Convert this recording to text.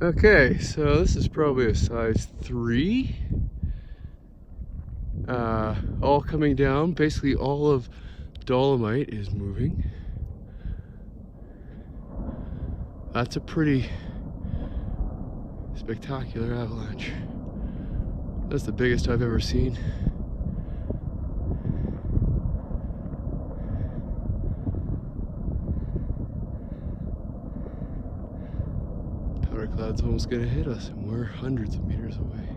Okay, so this is probably a size 3. All coming down. Basically all of Dolomite is moving. That's a pretty spectacular avalanche. That's the biggest I've ever seen. Powder cloud's almost gonna hit us, and we're hundreds of meters away.